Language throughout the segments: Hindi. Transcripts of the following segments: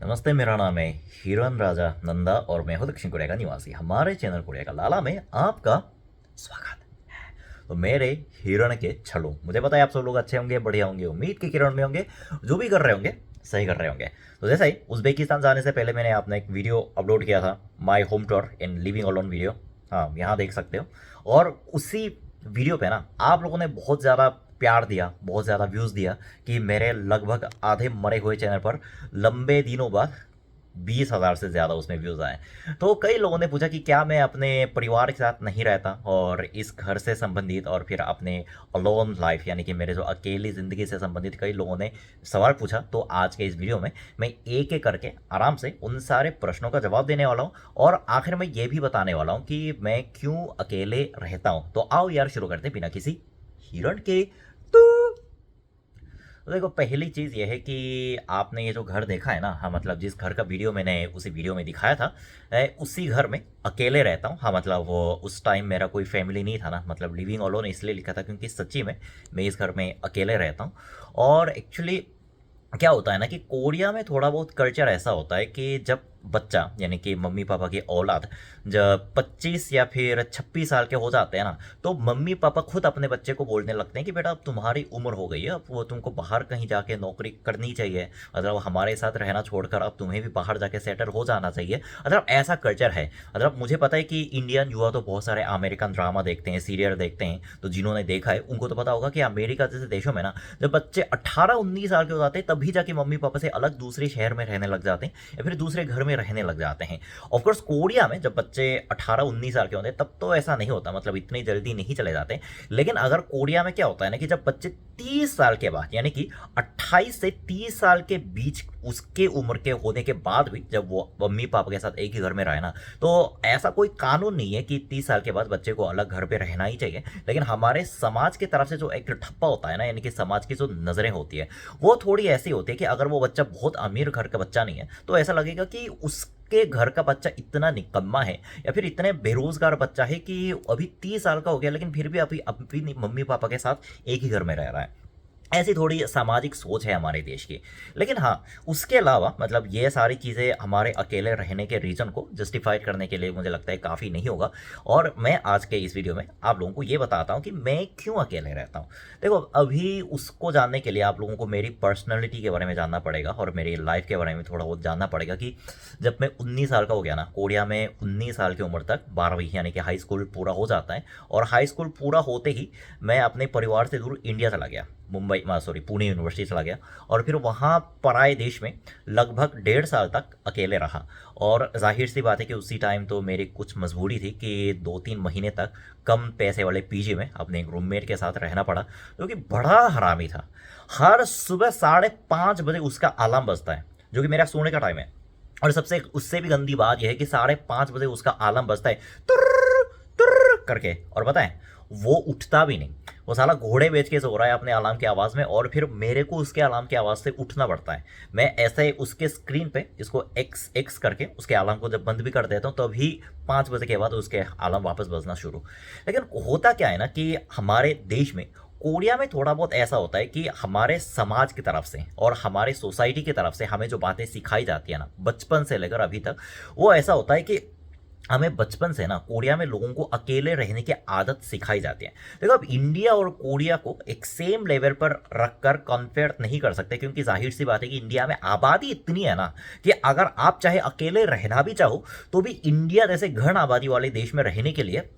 नमस्ते, मेरा नाम है हिरन राजा नंदा और मैं हूँ दक्षिण कोरिया का निवासी। हमारे चैनल कोरिया का लाला में आपका स्वागत है। तो मेरे हिरण के छल्लू, मुझे पता है आप सब लोग अच्छे होंगे, बढ़िया होंगे, उम्मीद के किरण में होंगे, जो भी कर रहे होंगे सही कर रहे होंगे। तो जैसा ही उज्बेकिस्तान जाने से पहले मैंने अपना एक वीडियो अपलोड किया था, my home tour in living alone video. हाँ, यहाँ देख सकते हो। और उसी वीडियो पे ना आप लोगों ने बहुत ज़्यादा प्यार दिया, बहुत ज़्यादा व्यूज़ दिया कि मेरे लगभग आधे मरे हुए चैनल पर लंबे दिनों बाद 20,000 से ज़्यादा उसमें व्यूज़ आए। तो कई लोगों ने पूछा कि क्या मैं अपने परिवार के साथ नहीं रहता, और इस घर से संबंधित और फिर अपने अलोन लाइफ यानी कि मेरे जो अकेली ज़िंदगी से संबंधित कई लोगों ने सवाल पूछा। तो आज के इस वीडियो में मैं एक एक करके आराम से उन सारे प्रश्नों का जवाब देने वाला हूँ, और आखिर में ये भी बताने वाला हूँ कि मैं क्यों अकेले रहता हूँ। तो आओ यार शुरू करते हैं बिना किसी हिरण के। तो देखो, पहली चीज़ ये है कि आपने ये जो घर देखा है ना, हाँ मतलब जिस घर का वीडियो मैंने उसी वीडियो में दिखाया था, उसी घर में अकेले रहता हूँ। हाँ मतलब वो उस टाइम मेरा कोई फैमिली नहीं था ना, मतलब लिविंग अलोन इसलिए लिखा था क्योंकि सच्ची में मैं इस घर में अकेले रहता हूँ। और एक्चुअली क्या होता है ना कि कोरिया में थोड़ा बहुत कल्चर ऐसा होता है कि जब बच्चा यानी कि मम्मी पापा की औलाद जब 25 या फिर 26 साल के हो जाते हैं ना, तो मम्मी पापा खुद अपने बच्चे को बोलने लगते हैं कि बेटा अब तुम्हारी उम्र हो गई है, अब वो तुमको बाहर कहीं जाके नौकरी करनी चाहिए, मतलब हमारे साथ रहना छोड़कर अब तुम्हें भी बाहर जाके सेटल हो जाना चाहिए। मतलब ऐसा कल्चर है। मतलब मुझे पता है कि इंडियन युवा तो बहुत सारे अमेरिकन ड्रामा देखते हैं, सीरियल देखते हैं, तो जिन्होंने देखा है उनको तो पता होगा कि अमेरिका जैसे देशों में ना जब बच्चे 18-19 साल के हो जाते हैं तभी जाके मम्मी पापा से अलग दूसरे शहर में रहने लग जाते हैं या फिर दूसरे घर में रहने लग जाते हैं। ऑफ कोर्स कोरिया में जब बच्चे 18-19 साल के होते हैं तब तो ऐसा नहीं होता, मतलब इतनी जल्दी नहीं चले जाते। लेकिन अगर कोरिया में क्या होता है ना कि जब बच्चे 30 साल के बाद यानी कि 28 से 30 साल के बीच उसके उम्र के होने के बाद भी जब वो मम्मी पापा के साथ एक ही घर में रहे ना, तो ऐसा कोई कानून नहीं है कि 30 साल के बाद बच्चे को अलग घर पे रहना ही चाहिए। लेकिन हमारे समाज की तरफ से जो एक ठप्पा होता है ना, यानी कि समाज की जो नजरें होती है वो थोड़ी ऐसी होती है कि अगर वो बच्चा बहुत अमीर घर का बच्चा नहीं है तो ऐसा लगेगा कि उसके घर का बच्चा इतना निकम्मा है या फिर इतने बेरोजगार बच्चा है कि अभी 30 साल का हो गया लेकिन फिर भी अभी अपनी मम्मी पापा के साथ एक ही घर में रह रहा है। ऐसी थोड़ी सामाजिक सोच है हमारे देश की। लेकिन हाँ, उसके अलावा मतलब ये सारी चीज़ें हमारे अकेले रहने के रीज़न को जस्टिफाई करने के लिए मुझे लगता है काफ़ी नहीं होगा। और मैं आज के इस वीडियो में आप लोगों को ये बताता हूँ कि मैं क्यों अकेले रहता हूँ। देखो, अभी उसको जानने के लिए आप लोगों को मेरी पर्सनैलिटी के बारे में जानना पड़ेगा और मेरी लाइफ के बारे में थोड़ा बहुत जानना पड़ेगा कि जब मैं 19 साल का हो गया ना, कोरिया में 19 साल की उम्र तक 12वीं यानी कि हाई स्कूल पूरा हो जाता है, और हाई स्कूल पूरा होते ही मैं अपने परिवार से दूर इंडिया चला गया, मुंबई सॉरी पुणे यूनिवर्सिटी चला गया, और फिर वहाँ पराए देश में लगभग 1.5 साल तक अकेले रहा। और जाहिर सी बात है कि उसी टाइम तो मेरी कुछ मजबूरी थी कि 2-3 महीने तक कम पैसे वाले पीजी में अपने एक रूममेट के साथ रहना पड़ा, जो कि बड़ा हरामी था। हर सुबह 5:30 बजे उसका अलार्म बजता है, जो कि मेरा सोने का टाइम है। और सबसे उससे भी गंदी बात यह है कि 5:30 बजे उसका अलार्म बजता है तुर्र तुर्र करके, और पता है वो उठता भी नहीं। वो साला घोड़े बेच के सो रहा है अपने अलार्म की आवाज़ में, और फिर मेरे को उसके अलार्म की आवाज़ से उठना पड़ता है। मैं ऐसे उसके स्क्रीन पे इसको एक्स एक्स करके उसके अलार्म को जब बंद भी कर देता हूँ तभी 5 बजे के बाद उसके अलार्म वापस बजना शुरू। लेकिन होता क्या है ना कि हमारे देश में, कोरिया में थोड़ा बहुत ऐसा होता है कि हमारे समाज की तरफ से और हमारे सोसाइटी की तरफ से हमें जो बातें सिखाई जाती है ना बचपन से लेकर अभी तक, वो ऐसा होता है कि हमें बचपन से ना कोरिया में लोगों को अकेले रहने की आदत सिखाई जाती है। देखो, अब इंडिया और कोरिया को एक सेम लेवल पर रखकर कंपेयर नहीं कर सकते, क्योंकि जाहिर सी बात है कि इंडिया में आबादी इतनी है ना कि अगर आप चाहे अकेले रहना भी चाहो तो भी इंडिया जैसे घन आबादी वाले देश में रहने के लिए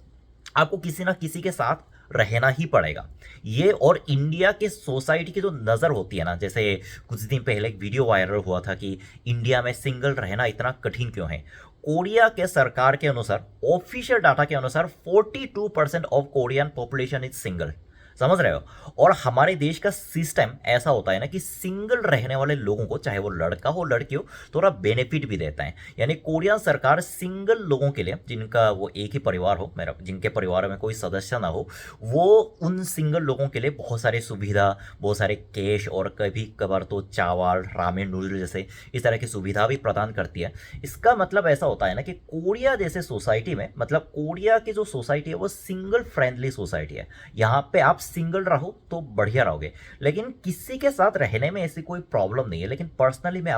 आपको किसी ना किसी के साथ रहना ही पड़ेगा। ये और इंडिया के सोसाइटी की जो नज़र होती है ना, जैसे कुछ दिन पहले एक वीडियो वायरल हुआ था कि इंडिया में सिंगल रहना इतना कठिन क्यों है। कोरिया के सरकार के अनुसार, ऑफिशियल डाटा के अनुसार 42% of Korean population is single. समझ रहे हो। और हमारे देश का सिस्टम ऐसा होता है ना कि सिंगल रहने वाले लोगों को, चाहे वो लड़का हो लड़की हो, थोड़ा बेनिफिट भी देता है। यानी कोरियन सरकार सिंगल लोगों के लिए, जिनका वो एक ही परिवार हो, मेरा जिनके परिवार में कोई सदस्य ना हो, वो उन सिंगल लोगों के लिए बहुत सारी सुविधा, बहुत सारे कैश और कभी कभार तो चावल, रामेन नूडल जैसे इस तरह की सुविधा भी प्रदान करती है। इसका मतलब ऐसा होता है ना कि कोरिया जैसे सोसाइटी में, मतलब कोरिया की जो सोसाइटी है वो सिंगल फ्रेंडली सोसाइटी है। यहाँ पे आप सिंगल रहो तो बढ़िया रहोगे, लेकिन किसी के साथ रहने में ऐसी कोई प्रॉब्लम नहीं है। लेकिन पर्सनली मैं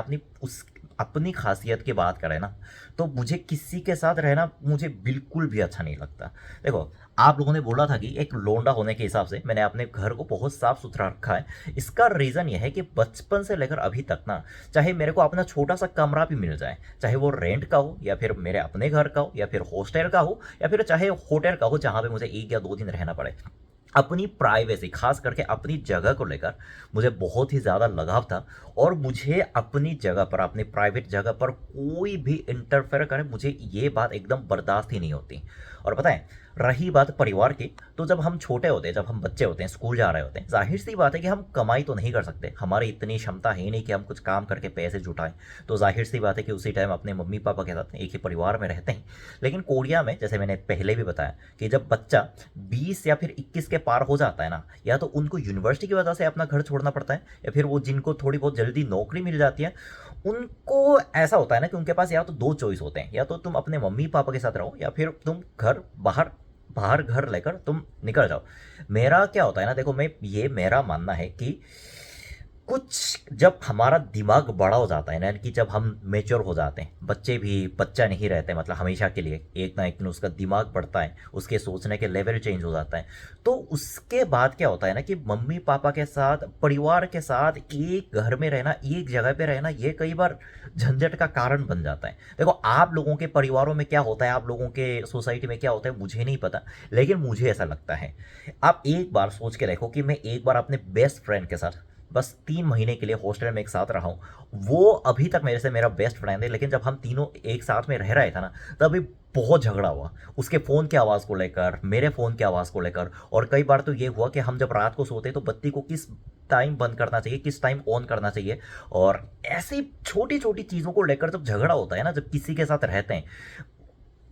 अपनी खासियत की बात करें ना, तो मुझे किसी के साथ रहना मुझे बिल्कुल भी अच्छा नहीं लगता। देखो, आप लोगों ने बोला था कि एक लोंडा होने के हिसाब से मैंने अपने घर को बहुत साफ सुथरा रखा है। इसका रीज़न ये है कि बचपन से लेकर अभी तक ना, चाहे मेरे को अपना छोटा सा कमरा भी मिल जाए, चाहे वो रेंट का हो या फिर मेरे अपने घर का हो या फिर हॉस्टल का हो या फिर चाहे होटल का हो जहाँ पे मुझे 1 या 2 दिन रहना पड़े, अपनी प्राइवेसी खास करके अपनी जगह को लेकर मुझे बहुत ही ज़्यादा लगाव था। और मुझे अपनी जगह पर, अपनी प्राइवेट जगह पर कोई भी इंटरफेयर करे, मुझे ये बात एकदम बर्दाश्त ही नहीं होती। और पता है, रही बात परिवार की, तो जब हम छोटे होते हैं, जब हम बच्चे होते हैं, स्कूल जा रहे होते हैं, जाहिर सी बात है कि हम कमाई तो नहीं कर सकते, हमारी इतनी क्षमता है नहीं कि हम कुछ काम करके पैसे जुटाएं। तो जाहिर सी बात है कि उसी टाइम अपने मम्मी पापा के साथ एक ही परिवार में रहते हैं। लेकिन कोरिया में, जैसे मैंने पहले भी बताया, कि जब बच्चा 20 या फिर 21 के पार हो जाता है ना, या तो उनको यूनिवर्सिटी की वजह से अपना घर छोड़ना पड़ता है, या फिर वो जिनको थोड़ी बहुत जल्दी नौकरी मिल जाती है, उनको ऐसा होता है ना कि उनके पास या तो दो चॉइस होते हैं, या तो तुम अपने मम्मी पापा के साथ रहो या फिर तुम घर बाहर बाहर घर लेकर तुम निकल जाओ। मेरा क्या होता है ना, देखो, मैं ये मेरा मानना है कि कुछ जब हमारा दिमाग बड़ा हो जाता है ना, यानी कि जब हम मेच्योर हो जाते हैं, बच्चे भी बच्चा नहीं रहते मतलब हमेशा के लिए, एक ना एक दिन उसका दिमाग बढ़ता है, उसके सोचने के लेवल चेंज हो जाता है। तो उसके बाद क्या होता है ना कि मम्मी पापा के साथ, परिवार के साथ एक घर में रहना, एक जगह पे रहना, ये कई बार झंझट का कारण बन जाता है। देखो, आप लोगों के परिवारों में क्या होता है, आप लोगों के सोसाइटी में क्या होता है, मुझे नहीं पता, लेकिन मुझे ऐसा लगता है। आप एक बार सोच के देखो कि मैं एक बार अपने बेस्ट फ्रेंड के साथ बस 3 महीने के लिए हॉस्टल में एक साथ रहा हूँ। वो अभी तक मेरे से मेरा बेस्ट फ्रेंड है, लेकिन जब हम तीनों एक साथ में रह रहे थे ना, तभी बहुत झगड़ा हुआ, उसके फ़ोन की आवाज़ को लेकर, मेरे फ़ोन की आवाज़ को लेकर। और कई बार तो ये हुआ कि हम जब रात को सोते तो बत्ती को किस टाइम बंद करना चाहिए, किस टाइम ऑन करना चाहिए, और ऐसी छोटी छोटी चीज़ों को लेकर जब झगड़ा होता है ना, जब किसी के साथ रहते हैं,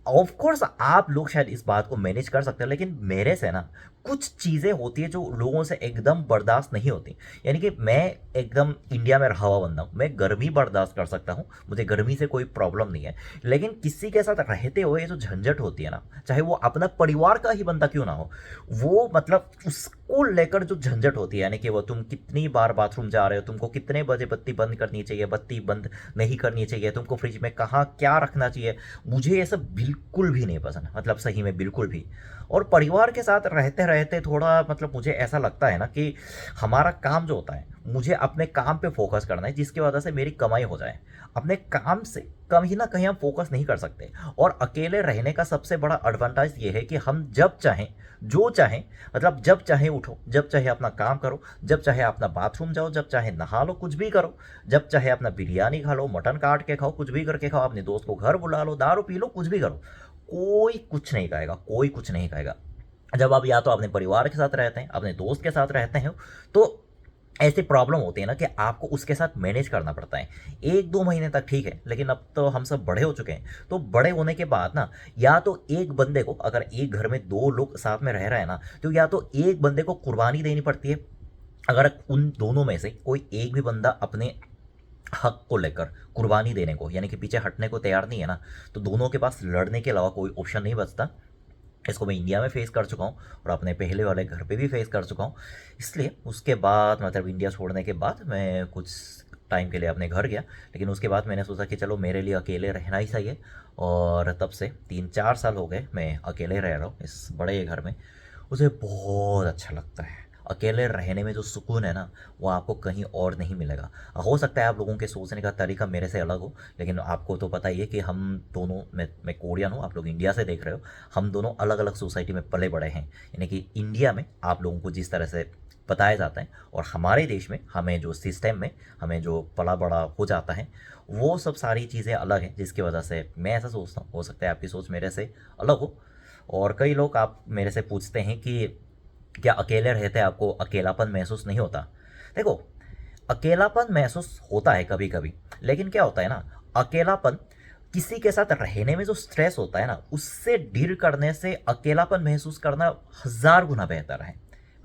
ऑफ कोर्स आप लोग शायद इस बात को मैनेज कर सकते हैं, लेकिन मेरे से ना कुछ चीज़ें होती है जो लोगों से एकदम बर्दाश्त नहीं होती। यानी कि मैं एकदम इंडिया में रहा हुआ बंदा हूँ, मैं गर्मी बर्दाश्त कर सकता हूँ, मुझे गर्मी से कोई प्रॉब्लम नहीं है। लेकिन किसी के साथ रहते हुए जो झंझट होती है ना, चाहे वो अपना परिवार का ही बंदा क्यों ना हो, वो मतलब उसको लेकर जो झंझट होती है, यानी कि वो तुम कितनी बार बाथरूम जा रहे हो, तुमको कितने बजे बत्ती बंद करनी चाहिए, बत्ती बंद नहीं करनी चाहिए, तुमको फ्रिज में कहाँ क्या रखना चाहिए, मुझे ये सब बिल्कुल भी नहीं पसंद, मतलब सही में बिल्कुल भी। और परिवार के साथ रहते रहते थोड़ा मतलब मुझे ऐसा लगता है ना कि हमारा काम जो होता है, मुझे अपने काम पे फोकस करना है, जिसकी वजह से मेरी कमाई हो जाए। अपने काम से कहीं ना कहीं हम फोकस नहीं कर सकते। और अकेले रहने का सबसे बड़ा एडवांटेज ये है कि हम जब चाहें, जो चाहें, मतलब जब चाहे उठो, जब चाहे अपना काम करो, जब चाहे अपना बाथरूम जाओ, जब चाहे नहा लो, कुछ भी करो, जब चाहे अपना बिरयानी खा लो, मटन काट के खाओ, कुछ भी करके खाओ, अपने दोस्त को घर बुला लो, दारू पी लो, कुछ भी करो, कोई कुछ नहीं कहेगा, कोई कुछ नहीं कहेगा। जब आप या तो अपने परिवार के साथ रहते हैं, अपने दोस्त के साथ रहते हैं, तो ऐसी प्रॉब्लम होती है ना कि आपको उसके साथ मैनेज करना पड़ता है। 1-2 महीने तक ठीक है, लेकिन अब तो हम सब बड़े हो चुके हैं, तो बड़े होने के बाद ना, या तो एक बंदे को, अगर एक घर में 2 लोग साथ में रह रहे हैं ना, तो या तो एक बंदे को कुर्बानी देनी पड़ती है। अगर उन दोनों में से कोई एक भी बंदा अपने हक को लेकर कुर्बानी देने को, यानी कि पीछे हटने को तैयार नहीं है ना, तो दोनों के पास लड़ने के अलावा कोई ऑप्शन नहीं बचता। इसको मैं इंडिया में फेस कर चुका हूँ और अपने पहले वाले घर पे भी फेस कर चुका हूँ। इसलिए उसके बाद मतलब इंडिया छोड़ने के बाद मैं कुछ टाइम के लिए अपने घर गया, लेकिन उसके बाद मैंने सोचा कि चलो मेरे लिए अकेले रहना ही सही है। और तब से 3-4 साल हो गए मैं अकेले रह रहा हूँ इस बड़े घर में। मुझे बहुत अच्छा लगता है। अकेले रहने में जो सुकून है ना, वो आपको कहीं और नहीं मिलेगा। हो सकता है आप लोगों के सोचने का तरीका मेरे से अलग हो, लेकिन आपको तो पता ही है कि हम दोनों, मैं कोरियन हूँ, आप लोग इंडिया से देख रहे हो, हम दोनों अलग अलग सोसाइटी में पले बड़े हैं। यानी कि इंडिया में आप लोगों को जिस तरह से बताया जाता है, और हमारे देश में हमें जो सिस्टम में हमें जो पला बड़ा हो जाता है, वो सब सारी चीज़ें अलग हैं, जिसकी वजह से मैं ऐसा सोचता हूँ। हो सकता है आपकी सोच मेरे से अलग हो। और कई लोग आप मेरे से पूछते हैं कि क्या अकेले रहते आपको अकेलापन महसूस नहीं होता? देखो, अकेलापन महसूस होता है कभी कभी, लेकिन क्या होता है ना, अकेलापन किसी के साथ रहने में जो स्ट्रेस होता है ना, उससे डील करने से अकेलापन महसूस करना 1000 गुना बेहतर है।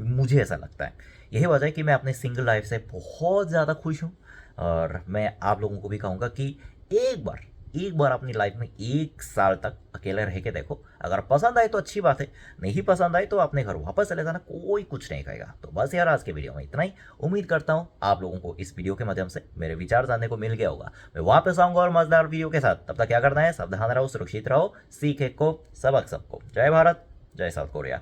मुझे ऐसा लगता है। यही वजह है कि मैं अपने सिंगल लाइफ से बहुत ज़्यादा खुश हूँ। और मैं आप लोगों को भी कहूँगा कि एक बार एक बार अपनी लाइफ में 1 साल तक अकेले रह के देखो। अगर पसंद आए तो अच्छी बात है, नहीं पसंद आए तो अपने घर वापस चले जाना, कोई कुछ नहीं कहेगा। तो बस यार आज के वीडियो में इतना ही। उम्मीद करता हूँ आप लोगों को इस वीडियो के माध्यम से मेरे विचार जानने को मिल गया होगा। मैं वापस आऊंगा और मजेदार वीडियो के साथ। तब तक क्या करना है, सावधान रहो, सुरक्षित रहो, सीखे को सबक सबको। जय भारत, जय साउथ कोरिया।